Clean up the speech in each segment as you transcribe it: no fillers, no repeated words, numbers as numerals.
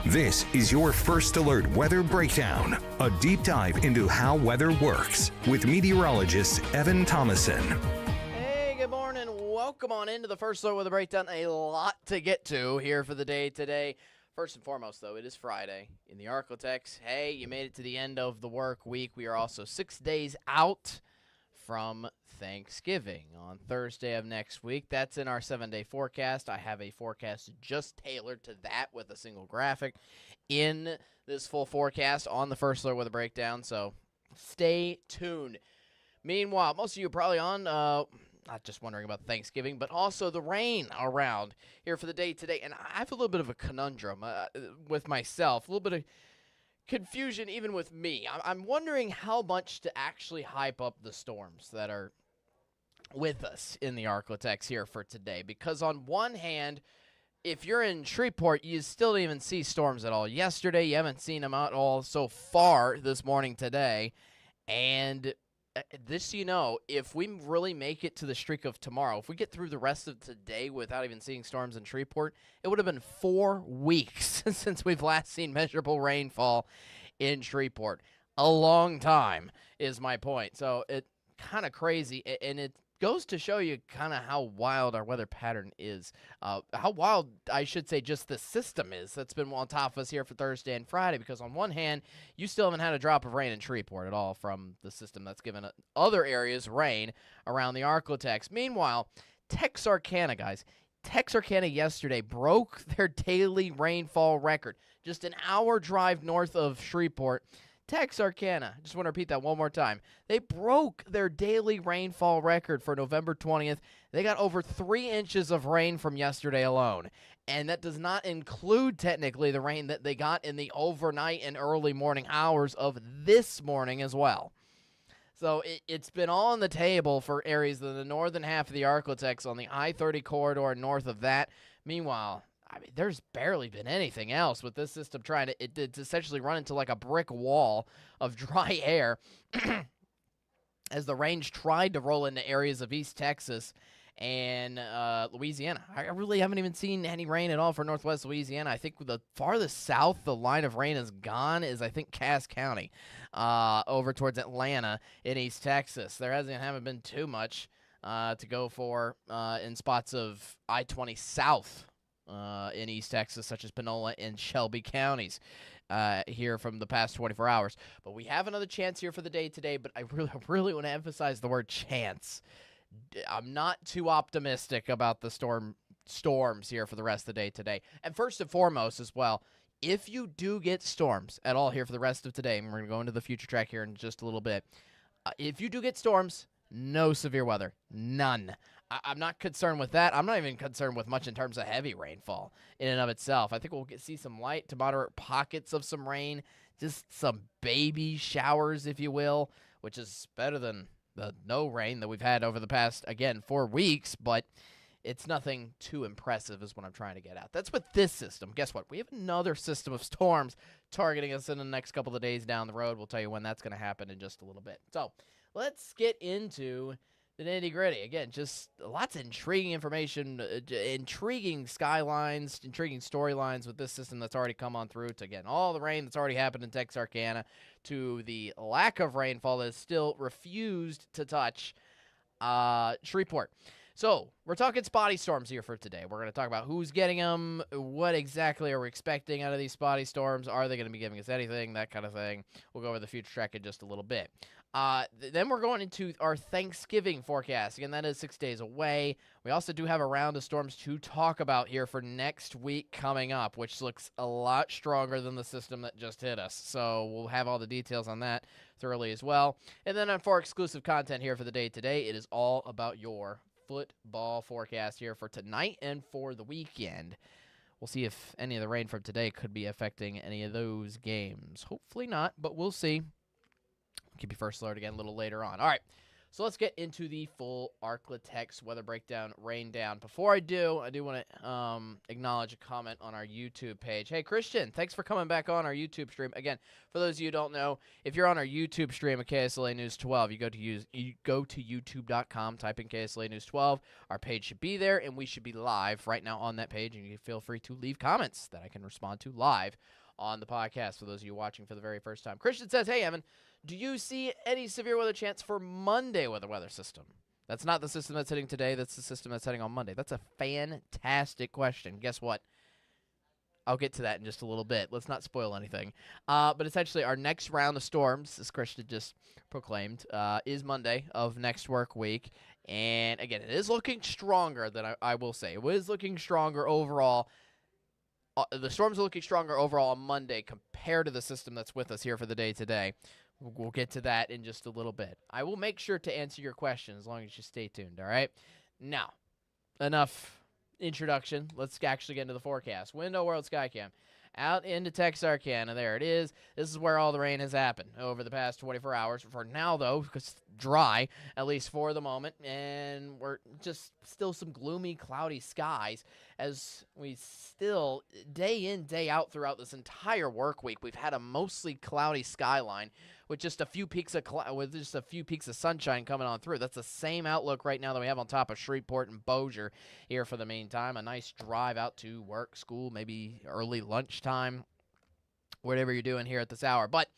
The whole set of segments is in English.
This is your First Alert Weather Breakdown, a deep dive into how weather works with meteorologist Evan Thomason. Hey, good morning. Welcome on into the First Alert Weather Breakdown. A lot to get to here for the day today. First and foremost, though, it is Friday in the ArkLaTex. Hey, you made it to the end of the work week. We are also 6 days out from Thanksgiving on Thursday of next week. That's in our 7-day forecast. I have a forecast just tailored to that with a single graphic in this full forecast on the First Alert Weather Breakdown, so stay tuned. Meanwhile, most of you are probably on, not just wondering about Thanksgiving, but also the rain around here for the day today. And I have a little bit of a conundrum with myself, a little bit of confusion even with me. I'm wondering how much to actually hype up the storms that are with us in the ArkLaTex here for today. Because on one hand, if you're in Shreveport, you still didn't even see storms at all yesterday. You haven't seen them at all so far this morning today. And this, if we really make it to the streak of tomorrow, if we get through the rest of today without even seeing storms in Shreveport, it would have been 4 weeks since we've last seen measurable rainfall in Shreveport. A long time is my point. So it kind of crazy, and it goes to show you kind of how wild our weather pattern is. How wild, I should say, just the system is that's been on top of us here for Thursday and Friday, because on one hand, you still haven't had a drop of rain in Shreveport at all from the system that's given other areas rain around the ArkLaTex. Meanwhile, Texarkana, guys. Texarkana yesterday broke their daily rainfall record. Just an hour drive north of Shreveport. Texarkana, just want to repeat that one more time. They broke their daily rainfall record for November 20th. They got over 3 inches of rain from yesterday alone. And that does not include technically the rain that they got in the overnight and early morning hours of this morning as well. So it's been all on the table for areas in the northern half of the ArkLaTex on the I-30 corridor north of that. Meanwhile, there's barely been anything else with this system trying to it's essentially run into like a brick wall of dry air as the range tried to roll into areas of East Texas and Louisiana. I really haven't even seen any rain at all for Northwest Louisiana. I think the farthest south the line of rain has gone is, I think, Cass County, over towards Atlanta in East Texas. There haven't been too much to go for in spots of I-20 South in East Texas, such as Panola and Shelby counties here from the past 24 hours. But we have another chance here for the day today, but I really want to emphasize the word chance. I'm not too optimistic about the storms here for the rest of the day today. And first and foremost as well, if you do get storms at all here for the rest of today, and we're going to go into the future track here in just a little bit, if you do get storms, no severe weather. None. I'm not concerned with that. I'm not even concerned with much in terms of heavy rainfall in and of itself. I think we'll see some light to moderate pockets of some rain, just some baby showers, if you will, which is better than the no rain that we've had over the past, again, 4 weeks, but it's nothing too impressive is what I'm trying to get at. That's with this system. Guess what? We have another system of storms targeting us in the next couple of days down the road. We'll tell you when that's going to happen in just a little bit. So let's get into the nitty-gritty. Again, just lots of intriguing information, intriguing skylines, intriguing storylines with this system that's already come on through to, again, all the rain that's already happened in Texarkana, to the lack of rainfall that has still refused to touch Shreveport. So we're talking spotty storms here for today. We're going to talk about who's getting them, what exactly are we expecting out of these spotty storms, are they going to be giving us anything, that kind of thing. We'll go over the future track in just a little bit. Then we're going into our Thanksgiving forecast. Again, that is 6 days away. We also do have a round of storms to talk about here for next week coming up, which looks a lot stronger than the system that just hit us. So we'll have all the details on that thoroughly as well. And then for exclusive content here for the day today, it is all about your football forecast here for tonight and for the weekend. We'll see if any of the rain from today could be affecting any of those games. Hopefully not, but we'll see. Keep you first alert again a little later on. All right, So let's get into the full ArkLaTex weather breakdown, rain down. Before I do want to acknowledge a comment on our YouTube page. Hey, Christian, thanks for coming back on our YouTube stream. Again, for those of you who don't know, if you're on our YouTube stream at KSLA News 12, you go to youtube.com, type in KSLA News 12. Our page should be there, and we should be live right now on that page, and you feel free to leave comments that I can respond to live on the podcast for those of you watching for the very first time. Christian says, hey, Evan, do you see any severe weather chance for Monday with the weather system? That's not the system that's hitting today. That's the system that's hitting on Monday. That's a fantastic question. Guess what? I'll get to that in just a little bit. Let's not spoil anything. But essentially, our next round of storms, as Christian just proclaimed, is Monday of next work week. And again, it is looking stronger than I will say. It is looking stronger overall. The storms are looking stronger overall on Monday compared to the system that's with us here for the day today. We'll get to that in just a little bit. I will make sure to answer your question as long as you stay tuned, all right? Now, enough introduction. Let's actually get into the forecast. Window World Skycam. Out into Texarkana. There it is. This is where all the rain has happened over the past 24 hours. For now, though, because it's dry, at least for the moment, and we're just still some gloomy, cloudy skies as we still, day in, day out throughout this entire work week, we've had a mostly cloudy skyline with just a few peaks of sunshine coming on through. That's the same outlook right now that we have on top of Shreveport and Bossier here for the meantime. A nice drive out to work, school, maybe early lunchtime, whatever you're doing here at this hour. But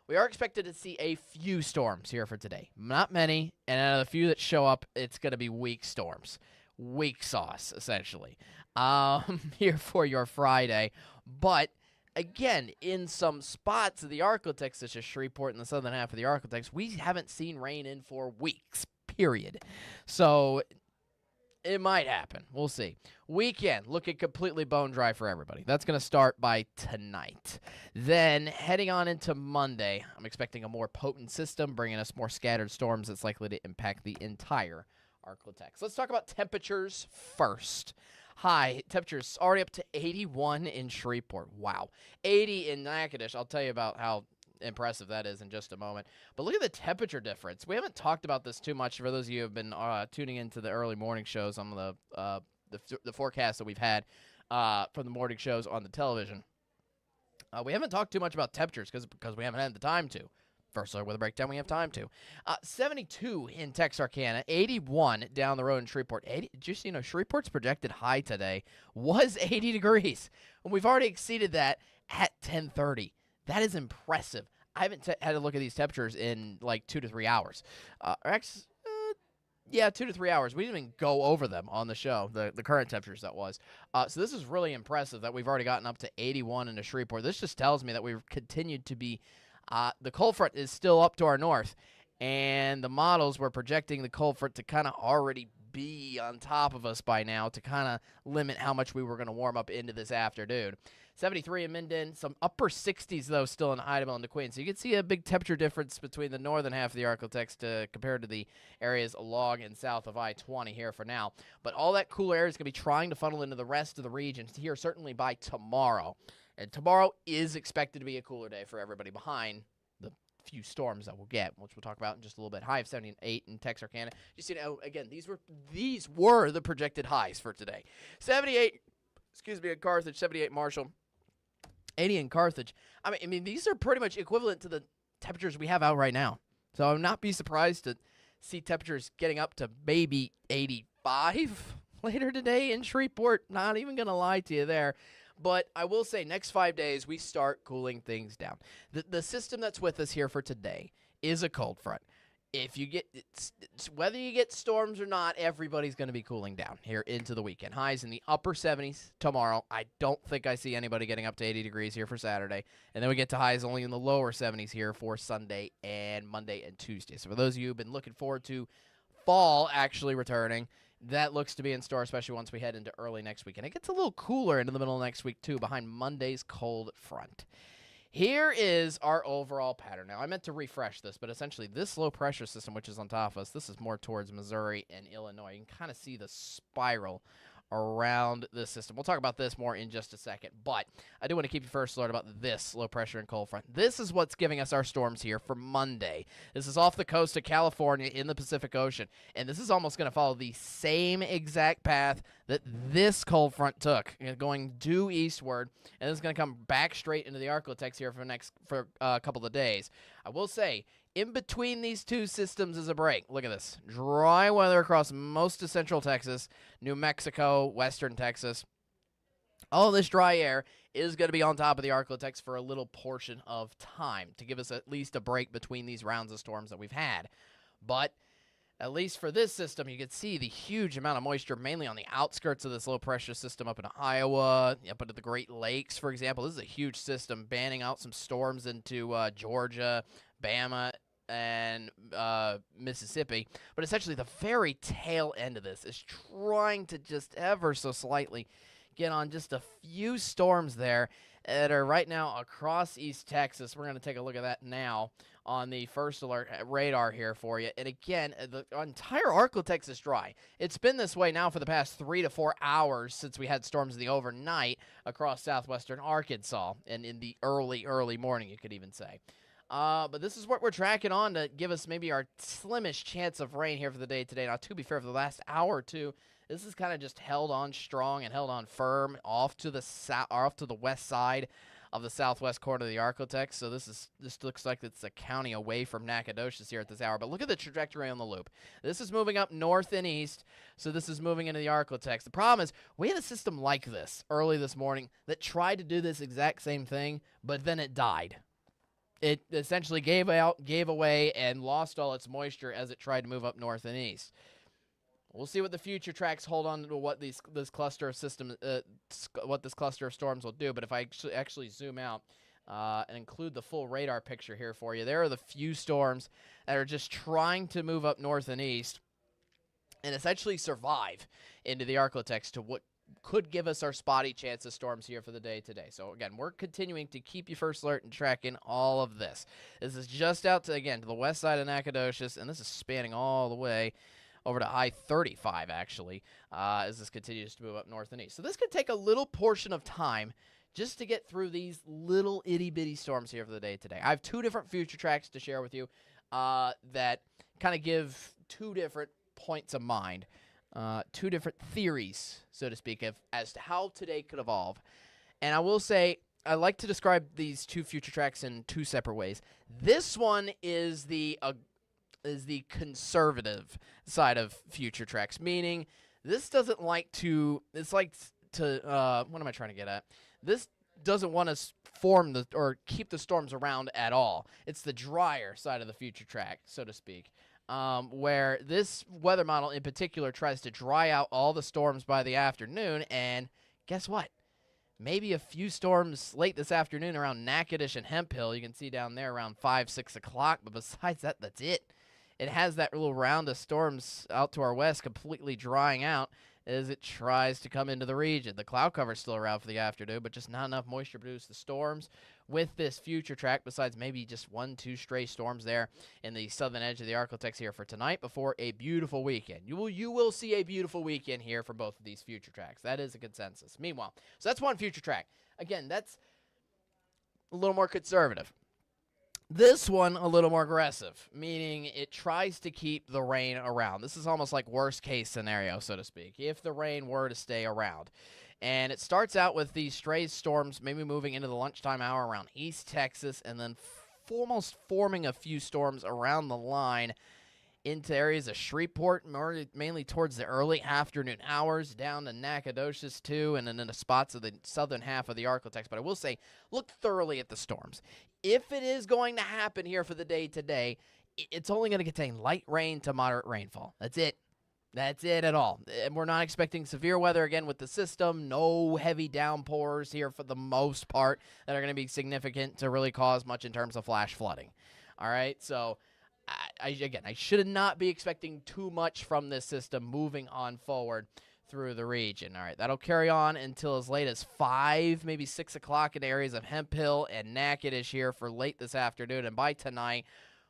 we are expected to see a few storms here for today. Not many, and out of the few that show up, it's going to be weak storms. Weak sauce, essentially, here for your Friday. But again, in some spots of the ArkLaTex, such as Shreveport and the southern half of the ArkLaTex, we haven't seen rain in for weeks, period. So it might happen. We'll see. Weekend, looking completely bone dry for everybody. That's going to start by tonight. Then, heading on into Monday, I'm expecting a more potent system, bringing us more scattered storms that's likely to impact the entire ArkLaTex. Let's talk about temperatures first. High temperatures already up to 81 in Shreveport. Wow. 80 in Natchitoches. I'll tell you about how impressive that is in just a moment. But look at the temperature difference. We haven't talked about this too much for those of you who have been tuning into the early morning shows on the forecast that we've had from the morning shows on the television. We haven't talked too much about temperatures because we haven't had the time to. First weather breakdown, we have time to. 72 in Texarkana, 81 down the road in Shreveport. Just, Shreveport's projected high today was 80 degrees. And we've already exceeded that at 10:30. That is impressive. I haven't had a look at these temperatures in like 2 to 3 hours. 2 to 3 hours. We didn't even go over them on the show, the current temperatures that was. So this is really impressive that we've already gotten up to 81 in Shreveport. This just tells me that we've continued to be the cold front is still up to our north, and the models were projecting the cold front to kind of already be on top of us by now to kind of limit how much we were going to warm up into this afternoon. 73 in Minden, some upper 60s, though, still in Idabel and DeQueen. So you can see a big temperature difference between the northern half of the ArkLaTex compared to the areas along and south of I-20 here for now. But all that cooler air is going to be trying to funnel into the rest of the region here, certainly by tomorrow. And tomorrow is expected to be a cooler day for everybody behind the few storms that we'll get, which we'll talk about in just a little bit. High of 78 in Texarkana. Just again, these were the projected highs for today. 78, in Carthage, 78 Marshall, 80 in Carthage. I mean, these are pretty much equivalent to the temperatures we have out right now. So I would not be surprised to see temperatures getting up to maybe 85 later today in Shreveport. Not even going to lie to you there. But I will say next 5 days, we start cooling things down. The system that's with us here for today is a cold front. If you get whether you get storms or not, everybody's going to be cooling down here into the weekend. Highs in the upper 70s tomorrow. I don't think I see anybody getting up to 80 degrees here for Saturday. And then we get to highs only in the lower 70s here for Sunday and Monday and Tuesday. So for those of you who've been looking forward to fall actually returning, that looks to be in store, especially once we head into early next week. And it gets a little cooler into the middle of next week, too, behind Monday's cold front. Here is our overall pattern. Now, I meant to refresh this, but essentially this low-pressure system, which is on top of us, this is more towards Missouri and Illinois. You can kind of see the spiral around this system. We'll talk about this more in just a second, but I do want to keep you first alert about this low pressure and cold front. This is what's giving us our storms here for Monday. This is off the coast of California in the Pacific Ocean, and this is almost going to follow the same exact path that this cold front took, going due eastward, and this is going to come back straight into the ArkLaTex here for a couple of days. I will say, in between these two systems is a break. Look at this. Dry weather across most of central Texas, New Mexico, western Texas. All this dry air is going to be on top of the ArkLaTex for a little portion of time to give us at least a break between these rounds of storms that we've had. But at least for this system, you can see the huge amount of moisture, mainly on the outskirts of this low-pressure system up in Iowa, up into the Great Lakes, for example. This is a huge system, banning out some storms into Georgia, Bama, and Mississippi. But essentially, the very tail end of this is trying to just ever so slightly get on just a few storms there that are right now across East Texas. We're going to take a look at that now on the first alert radar here for you. And again, the entire ArkLaTex is dry. It's been this way now for the past 3 to 4 hours since we had storms in the overnight across southwestern Arkansas, and in the early morning, you could even say. But this is what we're tracking on to give us maybe our slimmest chance of rain here for the day today. Now, to be fair, for the last hour or two, this is kind of just held on strong and held on firm off to the west side of the southwest corner of the ArkLaTex. So this looks like it's a county away from Nacogdoches here at this hour. But look at the trajectory on the loop. This is moving up north and east, so this is moving into the ArkLaTex. The problem is we had a system like this early this morning that tried to do this exact same thing, but then it died. It essentially gave away, and lost all its moisture as it tried to move up north and east. We'll see what the future tracks hold on to what this cluster of storms will do. But if I actually zoom out and include the full radar picture here for you, there are the few storms that are just trying to move up north and east and essentially survive into the ArkLaTex to what could give us our spotty chance of storms here for the day today. So again, we're continuing to keep you first alert and tracking all of this. This is just out to the west side of Nacogdoches, and this is spanning all the way over to I-35, actually, as this continues to move up north and east. So this could take a little portion of time just to get through these little itty-bitty storms here for the day today. I have 2 different future tracks to share with you that kind of give 2 different points of mind, 2 different theories, so to speak, as to how today could evolve. And I will say, I like to describe these 2 future tracks in 2 separate ways. This one is the conservative side of future tracks, meaning this doesn't like to, what am I trying to get at? This doesn't want to keep the storms around at all. It's the drier side of the future track, so to speak, where this weather model in particular tries to dry out all the storms by the afternoon, and guess what? Maybe a few storms late this afternoon around Natchitoches and Hemp Hill. You can see down there around 5, 6 o'clock, but besides that, that's it. It has that little round of storms out to our west completely drying out as it tries to come into the region. The cloud cover is still around for the afternoon, but just not enough moisture to produce the storms with this future track, besides maybe just 1, 2 stray storms there in the southern edge of the ArkLaTex here for tonight before a beautiful weekend. You will see a beautiful weekend here for both of these future tracks. That is a consensus. Meanwhile, so that's one future track. Again, that's a little more conservative. This one, a little more aggressive, meaning it tries to keep the rain around. This is almost like worst-case scenario, so to speak, if the rain were to stay around. And it starts out with these stray storms maybe moving into the lunchtime hour around East Texas, and then almost forming a few storms around the line into areas of Shreveport, mainly towards the early afternoon hours, down to Nacogdoches too, and then in the spots of the southern half of the ArkLaTex. But I will say, look thoroughly at the storms. If it is going to happen here for the day today, it's only going to contain light rain to moderate rainfall. That's it. That's it at all. And we're not expecting severe weather again with the system. No heavy downpours here for the most part that are going to be significant to really cause much in terms of flash flooding. All right, so I should not be expecting too much from this system moving on forward through the region. All right, that'll carry on until as late as 5, maybe 6 o'clock in areas of Hemp Hill and Natchitoches here for late this afternoon. And by tonight,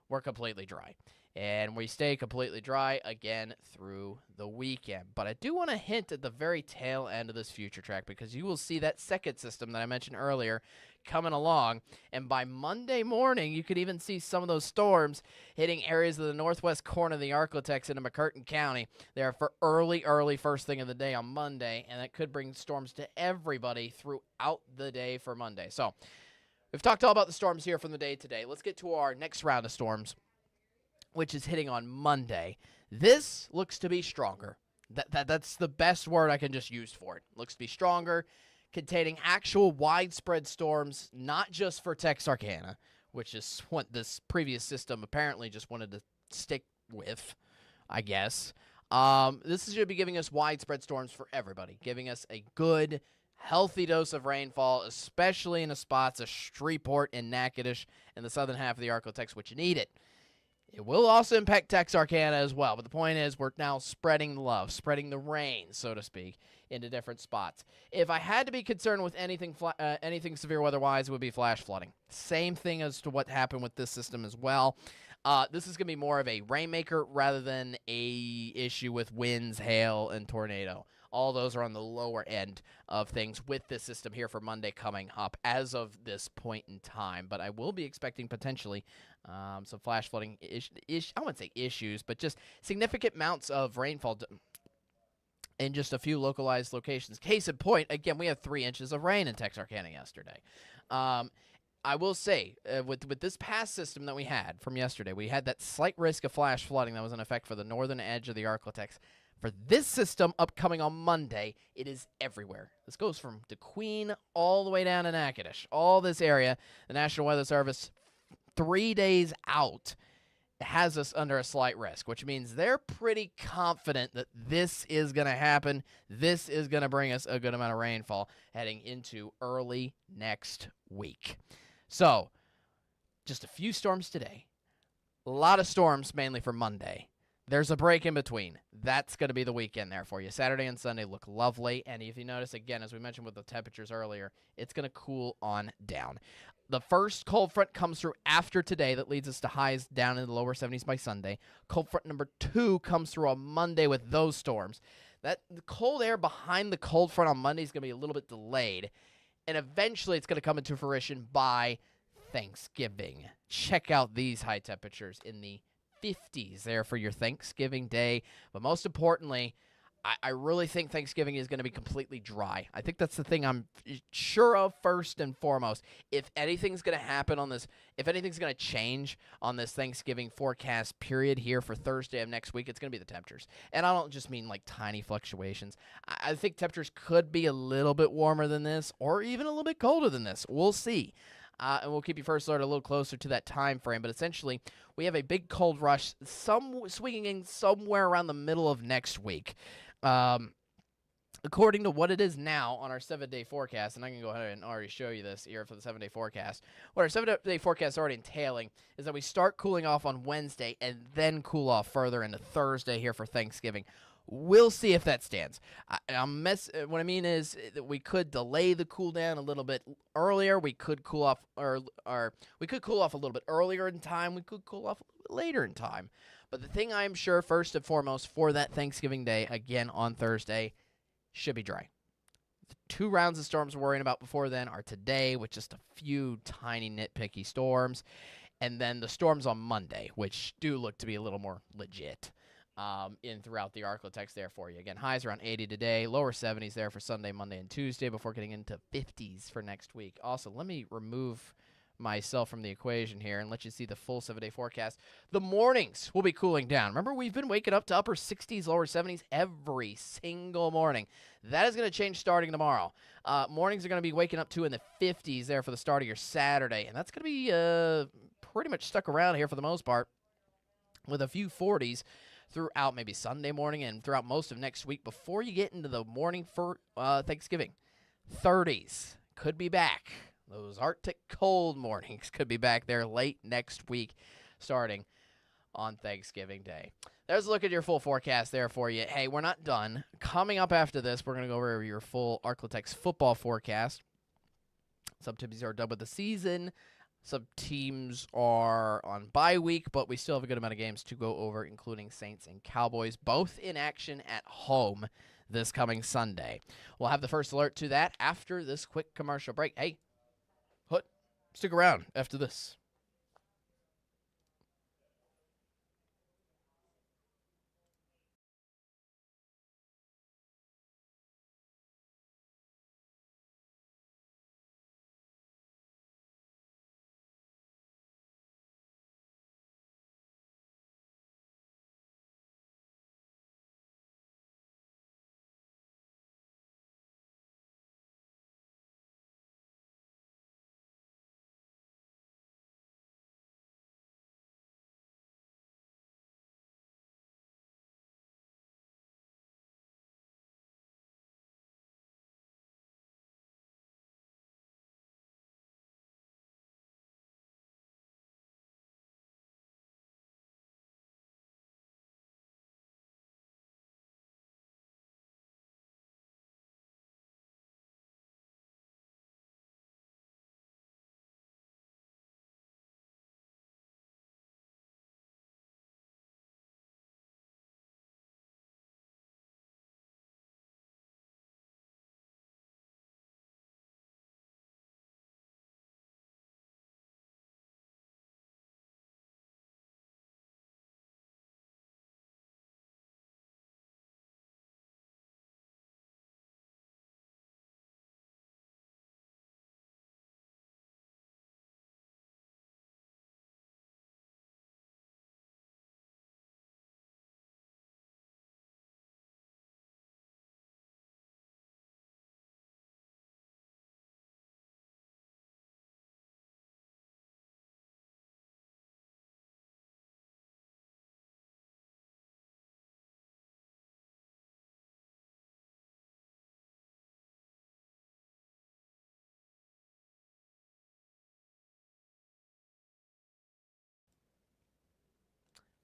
we're completely dry. And we stay completely dry again through the weekend. But I do want to hint at the very tail end of this future track because you will see that second system that I mentioned earlier coming along. And by Monday morning, you could even see some of those storms hitting areas of the northwest corner of the ArkLaTex into McCurtain County there for early first thing of the day on Monday. And that could bring storms to everybody throughout the day for Monday. So we've talked all about the storms here from the day today. Let's get to our next round of storms, which is hitting on Monday. This looks to be stronger. That's the best word I can just use for it. Looks to be stronger, containing actual widespread storms, not just for Texarkana, which is what this previous system apparently just wanted to stick with, I guess. This is going to be giving us widespread storms for everybody, giving us a good, healthy dose of rainfall, especially in the spots of Shreveport and Natchitoches in the southern half of the ArkLaTex, which need it. It will also impact Texarkana as well, but the point is we're now spreading the love, spreading the rain, so to speak, into different spots. If I had to be concerned with anything severe weather-wise, it would be flash flooding. Same thing as to what happened with this system as well. This is going to be more of a rainmaker rather than a issue with winds, hail, and tornado. All those are on the lower end of things with this system here for Monday coming up as of this point in time. But I will be expecting potentially some flash flooding, I wouldn't say issues, but just significant amounts of rainfall in just a few localized locations. Case in point, again, we had 3 inches of rain in Texarkana yesterday. I will say, with this past system that we had from yesterday, we had that slight risk of flash flooding that was in effect for the northern edge of the ArkLaTex. For this system upcoming on Monday, it is everywhere. This goes from DeQueen all the way down to Natchitoches. All this area, the National Weather Service, 3 days out, has us under a slight risk, which means they're pretty confident that this is going to happen. This is going to bring us a good amount of rainfall heading into early next week. So, just a few storms today. A lot of storms mainly for Monday. There's a break in between. That's going to be the weekend there for you. Saturday and Sunday look lovely. And if you notice, again, as we mentioned with the temperatures earlier, it's going to cool on down. The first cold front comes through after today that leads us to highs down in the lower 70s by Sunday. Cold front number 2 comes through on Monday with those storms. The cold air behind the cold front on Monday is going to be a little bit delayed. And eventually it's going to come into fruition by Thanksgiving. Check out these high temperatures in the 50s there for your Thanksgiving day. But most importantly, I really think Thanksgiving is going to be completely dry. I think that's the thing I'm sure of first and foremost. If anything's going to happen on this, if anything's going to change on this Thanksgiving forecast period here for Thursday of next week, it's going to be the temperatures. And I don't just mean like tiny fluctuations. I think temperatures could be a little bit warmer than this or even a little bit colder than this. We'll see. And we'll keep you first alert a little closer to that time frame. But essentially, we have a big cold rush swinging in somewhere around the middle of next week. According to what it is now on our 7-day forecast, and I can go ahead and already show you this here for the 7-day forecast. What our 7-day forecast is already entailing is that we start cooling off on Wednesday and then cool off further into Thursday here for Thanksgiving. We'll see if that stands. What I mean is that we could delay the cool down a little bit earlier. We could cool off, or we could cool off a little bit earlier in time. We could cool off a little bit later in time. But the thing I'm sure first and foremost for that Thanksgiving day, again on Thursday, should be dry. The 2 rounds of storms we're worrying about before then are today with just a few tiny nitpicky storms. And then the storms on Monday, which do look to be a little more legit. In throughout the ArkLaTex there for you. Again, highs around 80 today, lower 70s there for Sunday, Monday, and Tuesday before getting into 50s for next week. Also, let me remove myself from the equation here and let you see the full 7-day forecast. The mornings will be cooling down. Remember, we've been waking up to upper 60s, lower 70s every single morning. That is going to change starting tomorrow. Mornings are going to be waking up to in the 50s there for the start of your Saturday, and that's going to be pretty much stuck around here for the most part with a few 40s throughout maybe Sunday morning and throughout most of next week before you get into the morning for Thanksgiving. 30s could be back. Those Arctic cold mornings could be back there late next week starting on Thanksgiving Day. There's a look at your full forecast there for you. Hey, we're not done. Coming up after this, we're going to go over your full ArkLaTex football forecast. Some teams are done with the season. Some teams are on bye week, but we still have a good amount of games to go over, including Saints and Cowboys, both in action at home this coming Sunday. We'll have the first alert to that after this quick commercial break. Hey, Hood, stick around after this.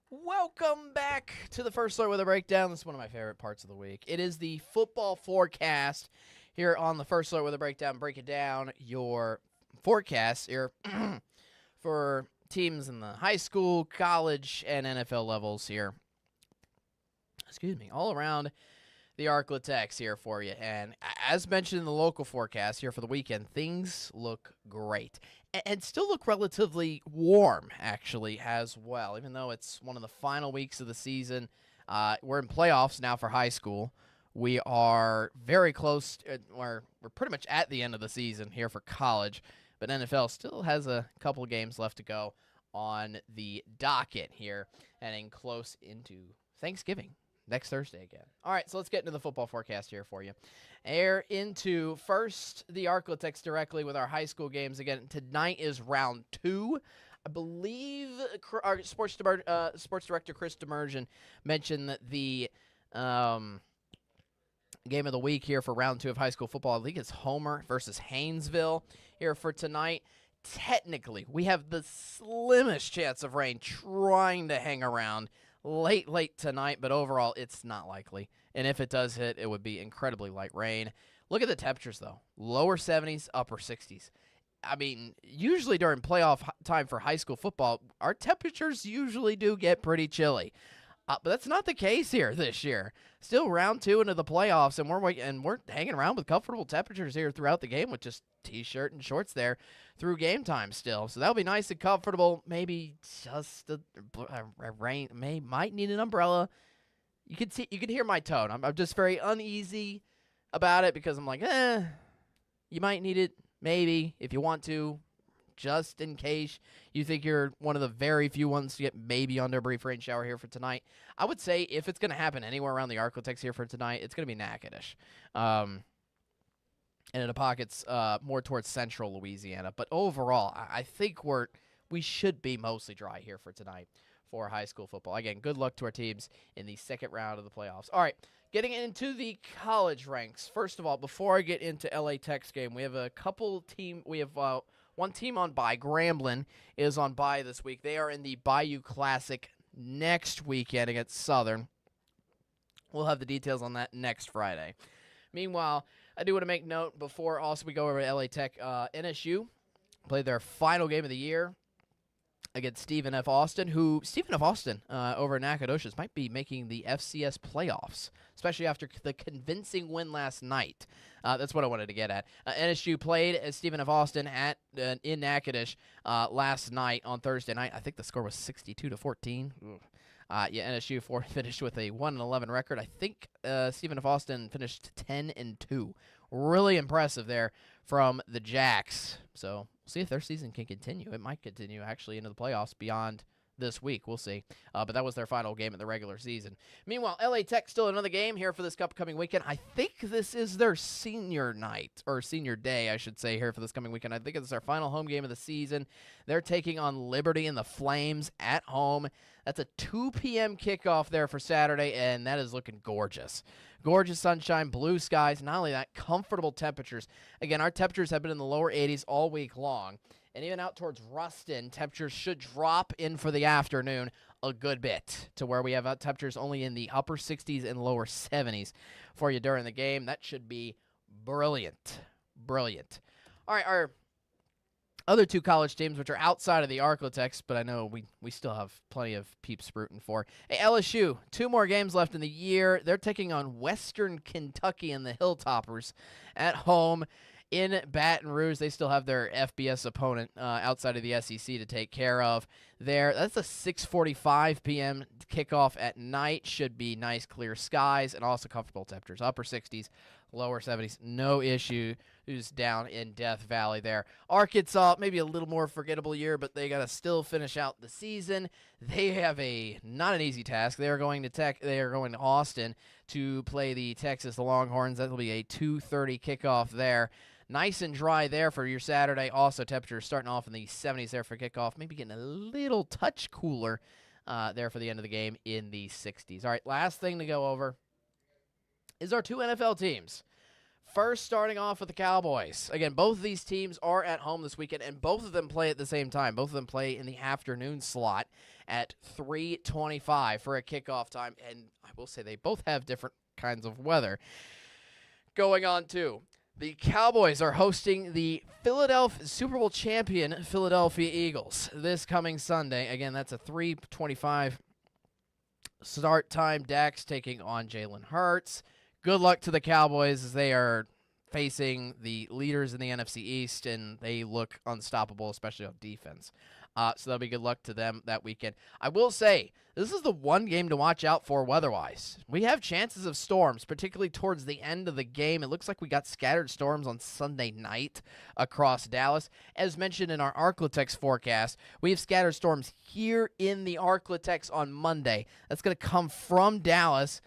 Welcome back to the first alert with a breakdown. This is one of my favorite parts of the week. It is the football forecast here on the first alert with a breakdown. Breaking down your forecast here for teams in the high school, college, and NFL levels here. Excuse me, all around the ArkLaTex here for you. And as mentioned in the local forecast here for the weekend, things look great. And still look relatively warm, actually, as well, even though it's one of the final weeks of the season. We're in playoffs now for high school. We are very close. We're pretty much at the end of the season here for college, but NFL still has a couple of games left to go on the docket here, and close into Thanksgiving. Next Thursday again. All right, so let's get into the football forecast here for you. Air into first the ArkLaTex directly with our high school games. Again, tonight is round 2. I believe our sports director, Chris Demersion, mentioned that the game of the week here for round 2 of high school football, I think it's Homer versus Haynesville here for tonight. Technically, we have the slimmest chance of rain trying to hang around late tonight, but overall it's not likely. And if it does hit, it would be incredibly light rain. Look at the temperatures, though. Lower 70s, upper 60s. I mean, usually during playoff time for high school football, our temperatures usually do get pretty chilly. But that's not the case here this year. Still round 2 into the playoffs, and we're hanging around with comfortable temperatures here throughout the game with just T-shirt and shorts there through game time still. So that'll be nice and comfortable. Maybe just a rain. Might need an umbrella. You can hear my tone. I'm just very uneasy about it because I'm like, you might need it maybe if you want to, just in case you think you're one of the very few ones to get maybe under a brief rain shower here for tonight. I would say if it's going to happen anywhere around the ArkLaTex here for tonight, it's going to be Natchitoches. And in the pockets more towards central Louisiana. But overall, I think we should be mostly dry here for tonight for high school football. Again, good luck to our teams in the second round of the playoffs. All right, getting into the college ranks. First of all, before I get into LA Tech's game, we have one team on bye. Grambling is on bye this week. They are in the Bayou Classic next weekend against Southern. We'll have the details on that next Friday. Meanwhile, I do want to make note before also we go over to LA Tech, NSU played their final game of the year against Stephen F. Austin, who Stephen F. Austin over in Nacogdoches might be making the FCS playoffs, especially after the convincing win last night. That's what I wanted to get at. NSU played as Stephen F. Austin in Natchitoches last night on Thursday night. I think the score was 62-14. NSU finished with a 1-11 record. I think Stephen F. Austin finished 10-2. Really impressive there from the Jacks. So we'll see if their season can continue. It might continue actually into the playoffs beyond this week. We'll see. But that was their final game of the regular season. Meanwhile, LA Tech still another game here for this upcoming weekend. I think this is their senior night, or senior day, I should say, here for this coming weekend. I think it's their final home game of the season. They're taking on Liberty and the Flames at home. That's a 2 p.m. kickoff there for Saturday, and that is looking gorgeous. Gorgeous sunshine, blue skies, not only that, comfortable temperatures. Again, our temperatures have been in the lower 80s all week long, and even out towards Ruston, temperatures should drop in for the afternoon a good bit to where we have temperatures only in the upper 60s and lower 70s for you during the game. That should be brilliant. Brilliant. All right, our other two college teams, which are outside of the ArkLaTex, but I know we still have plenty of peeps rooting for. Hey, LSU, 2 more games left in the year. They're taking on Western Kentucky and the Hilltoppers at home in Baton Rouge. They still have their FBS opponent outside of the SEC to take care of there. That's a 6:45 p.m. kickoff at night. Should be nice, clear skies, and also comfortable temperatures. Upper 60s, lower 70s. No issue. Who's down in Death Valley there. Arkansas, maybe a little more forgettable year, but they got to still finish out the season. They have not an easy task. They are going to Austin to play the Texas Longhorns. That'll be a 2:30 kickoff there. Nice and dry there for your Saturday. Also, temperatures starting off in the 70s there for kickoff. Maybe getting a little touch cooler there for the end of the game in the 60s. All right, last thing to go over is our 2 NFL teams. First, starting off with the Cowboys. Again, both of these teams are at home this weekend, and both of them play at the same time. Both of them play in the afternoon slot at 3:25 for a kickoff time, and I will say they both have different kinds of weather going on, too. The Cowboys are hosting the Super Bowl champion Philadelphia Eagles this coming Sunday. Again, that's a 3:25 start time. Dak's taking on Jalen Hurts. Good luck to the Cowboys as they are facing the leaders in the NFC East, and they look unstoppable, especially on defense. So that'll be good luck to them that weekend. I will say, this is the one game to watch out for weather-wise. We have chances of storms, particularly towards the end of the game. It looks like we got scattered storms on Sunday night across Dallas. As mentioned in our ArkLaTex forecast, we have scattered storms here in the ArkLaTex on Monday. That's going to come from Dallas,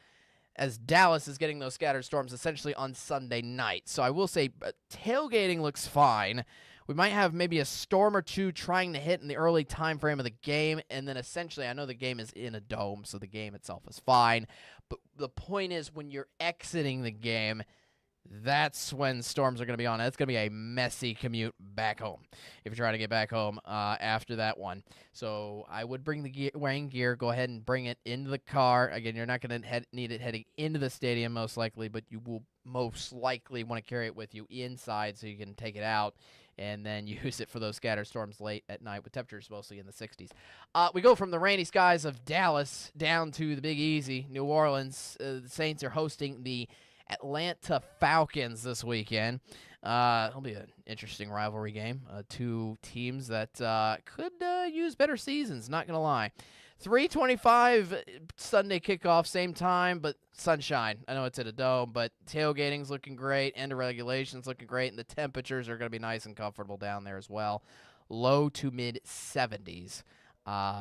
as Dallas is getting those scattered storms essentially on Sunday night. So I will say tailgating looks fine. We might have maybe a storm or two trying to hit in the early time frame of the game, and then essentially I know the game is in a dome, so the game itself is fine. But the point is when you're exiting the game, that's when storms are going to be on. It's going to be a messy commute back home if you're trying to get back home after that one. So I would bring the rain gear. Go ahead and bring it into the car. Again, you're not going to need it heading into the stadium most likely, but you will most likely want to carry it with you inside so you can take it out and then use it for those scattered storms late at night with temperatures mostly in the 60s. We go from the rainy skies of Dallas down to the Big Easy, New Orleans. The Saints are hosting the Atlanta Falcons this weekend. It'll be an interesting rivalry game. Two teams that could use better seasons, not going to lie. 3:25 Sunday kickoff, same time, but sunshine. I know it's at a dome, but tailgating's looking great, end of regulation's looking great, and the temperatures are going to be nice and comfortable down there as well. Low to mid 70s.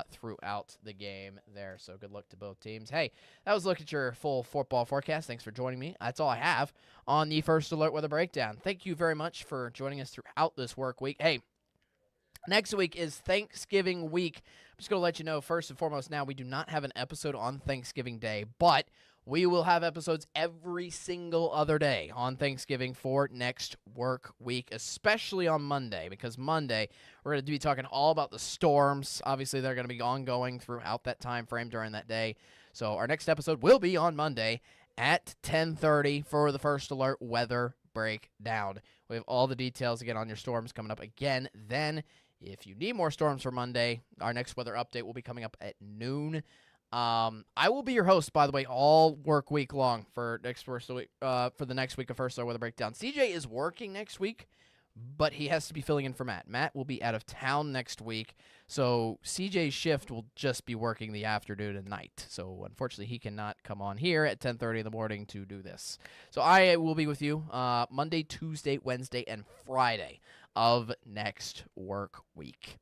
Throughout the game there. So good luck to both teams. Hey, that was a look at your full football forecast. Thanks for joining me. That's all I have on the First Alert Weather Breakdown. Thank you very much for joining us throughout this work week. Hey, next week is Thanksgiving week. I'm just going to let you know, first and foremost, now we do not have an episode on Thanksgiving Day, but we will have episodes every single other day on Thanksgiving for next work week, especially on Monday, because Monday we're going to be talking all about the storms. Obviously, they're going to be ongoing throughout that time frame during that day. So our next episode will be on Monday at 10:30 for the First Alert Weather Breakdown. We have all the details again on your storms coming up again. Then, if you need more storms for Monday, our next weather update will be coming up at noon. I will be your host, by the way, all work week long for the next week of First Alert Weather Breakdown. CJ is working next week, but he has to be filling in for Matt. Matt will be out of town next week, so CJ's shift will just be working the afternoon and night. So unfortunately, he cannot come on here at 10:30 in the morning to do this. So I will be with you Monday, Tuesday, Wednesday, and Friday of next work week.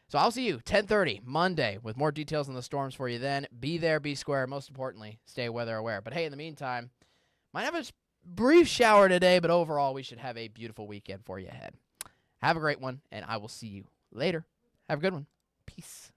So I'll see you 10:30 Monday with more details on the storms for you then. Be there, be square. Most importantly, stay weather aware. But hey, in the meantime, might have a brief shower today, but overall, we should have a beautiful weekend for you ahead. Have a great one, and I will see you later. Have a good one. Peace.